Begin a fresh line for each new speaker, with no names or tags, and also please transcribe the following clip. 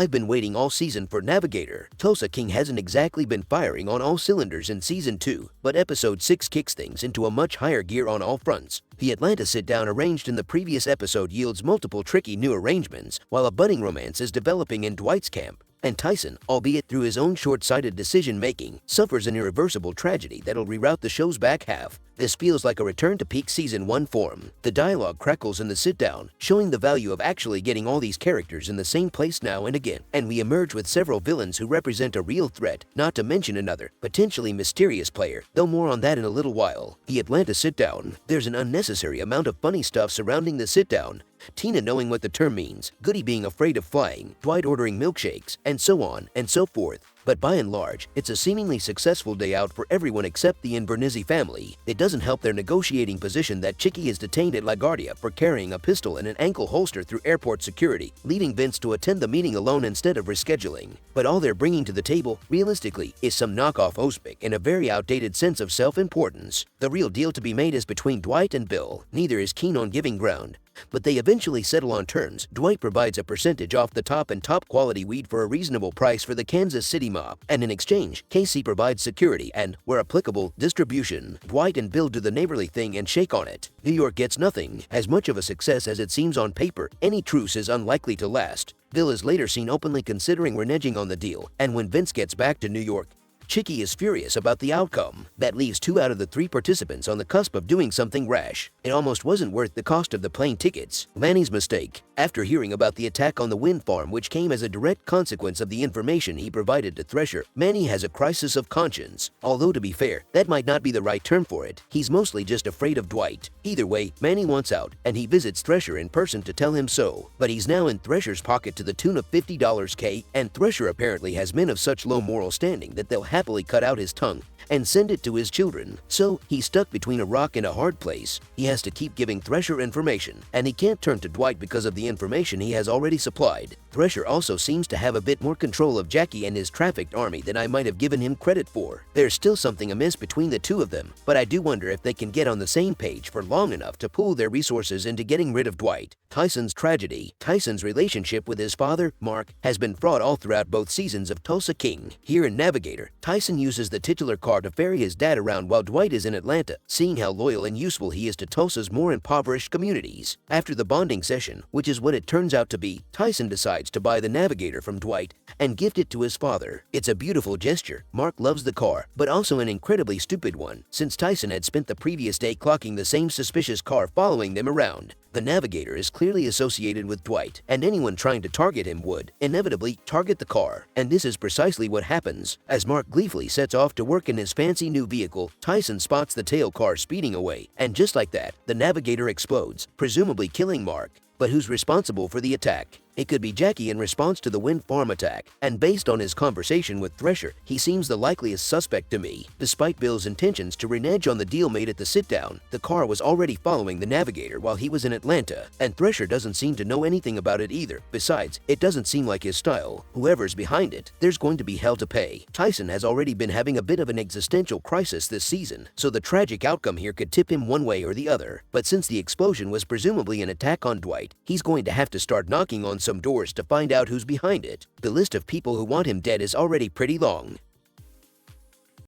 I've been waiting all season for Navigator. Tulsa King hasn't exactly been firing on all cylinders in Season 2, but Episode 6 kicks things into a much higher gear on all fronts. The Atlanta sit-down arranged in the previous episode yields multiple tricky new arrangements, while a budding romance is developing in Dwight's camp. And Tyson, albeit through his own short-sighted decision-making, suffers an irreversible tragedy that'll reroute the show's back half. This feels like a return to peak Season 1 form. The dialogue crackles in the sit-down, showing the value of actually getting all these characters in the same place now and again. And we emerge with several villains who represent a real threat, not to mention another, potentially mysterious player, though more on that in a little while. The Atlanta sit-down. There's an unnecessary amount of funny stuff surrounding the sit-down. Tina knowing what the term means, Goody being afraid of flying, Dwight ordering milkshakes, and so on and so forth. But by and large, it's a seemingly successful day out for everyone except the Invernizzi family. It doesn't help their negotiating position that Chicky is detained at LaGuardia for carrying a pistol in an ankle holster through airport security, leaving Vince to attend the meeting alone instead of rescheduling. But all they're bringing to the table, realistically, is some knockoff Ospic and a very outdated sense of self-importance. The real deal to be made is between Dwight and Bill. Neither is keen on giving ground, but they eventually settle on terms. Dwight provides a percentage off the top and top quality weed for a reasonable price for the Kansas City mob, and in exchange, Casey provides security and, where applicable, distribution. Dwight and Bill do the neighborly thing and shake on it. New York gets nothing. As much of a success as it seems on paper, any truce is unlikely to last. Bill is later seen openly considering reneging on the deal, and when Vince gets back to New York, Chicky is furious about the outcome. That leaves 2 out of the 3 participants on the cusp of doing something rash. It almost wasn't worth the cost of the plane tickets. Manny's mistake. After hearing about the attack on the wind farm, which came as a direct consequence of the information he provided to Thresher, Manny has a crisis of conscience. Although to be fair, that might not be the right term for it. He's mostly just afraid of Dwight. Either way, Manny wants out, and he visits Thresher in person to tell him so. But he's now in Thresher's pocket to the tune of $50 K, and Thresher apparently has men of such low moral standing that they'll happily cut out his tongue and send it to his children. So he's stuck between a rock and a hard place. He has to keep giving Thresher information, and he can't turn to Dwight because of the information he has already supplied. Thresher also seems to have a bit more control of Jackie and his trafficked army than I might have given him credit for. There's still something amiss between the two of them, but I do wonder if they can get on the same page for long enough to pool their resources into getting rid of Dwight. Tyson's tragedy. Tyson's relationship with his father, Mark, has been fraught all throughout both seasons of Tulsa King. Here in Navigator, Tyson uses the titular car to ferry his dad around while Dwight is in Atlanta, seeing how loyal and useful he is to Tulsa's more impoverished communities. After the bonding session, which is what it turns out to be, Tyson decides to buy the Navigator from Dwight and gift it to his father. It's a beautiful gesture. Mark loves the car, but also an incredibly stupid one, since Tyson had spent the previous day clocking the same suspicious car following them around. The Navigator is clearly associated with Dwight, and anyone trying to target him would, inevitably, target the car. And this is precisely what happens. As Mark gleefully sets off to work in his fancy new vehicle, Tyson spots the tail car speeding away, and just like that, the Navigator explodes, presumably killing Mark. But who's responsible for the attack? It could be Jackie in response to the wind farm attack, and based on his conversation with Thresher, he seems the likeliest suspect to me. Despite Bill's intentions to renege on the deal made at the sit-down, the car was already following the Navigator while he was in Atlanta, and Thresher doesn't seem to know anything about it either. Besides, it doesn't seem like his style. Whoever's behind it, there's going to be hell to pay. Tyson has already been having a bit of an existential crisis this season, so the tragic outcome here could tip him one way or the other. But since the explosion was presumably an attack on Dwight, he's going to have to start knocking on some doors to find out who's behind it. The list of people who want him dead is already pretty long.